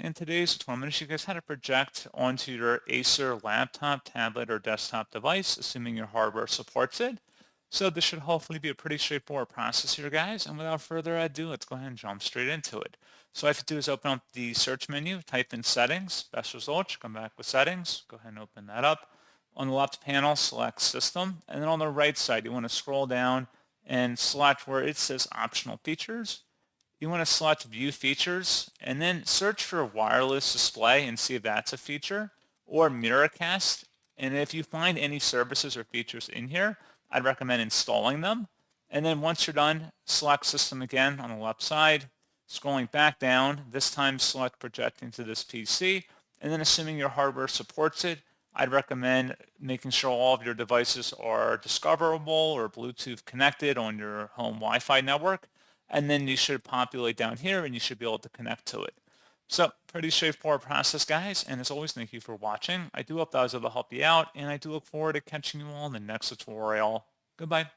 in today's tutorial, I'm going to show you guys how to project onto your Acer laptop, tablet, or desktop device, assuming your hardware supports it. So this should hopefully be a pretty straightforward process here, guys. And without further ado, let's go ahead and jump straight into it. So all I have to do is open up the search menu, type in settings, best results, come back with settings, go ahead and open that up. On the left panel, select system, and then on the right side, you want to scroll down and select where it says optional features. You want to select view features and then search for wireless display and see if that's a feature, or Miracast. And if you find any services or features in here, I'd recommend installing them. And then once you're done, select system again on the left side, scrolling back down, this time select projecting to this PC, and then assuming your hardware supports it, I'd recommend making sure all of your devices are discoverable or Bluetooth connected on your home Wi-Fi network. And then you should populate down here and you should be able to connect to it. So pretty straightforward process, guys. And as always, thank you for watching. I do hope that was able to help you out, and I do look forward to catching you all in the next tutorial. Goodbye.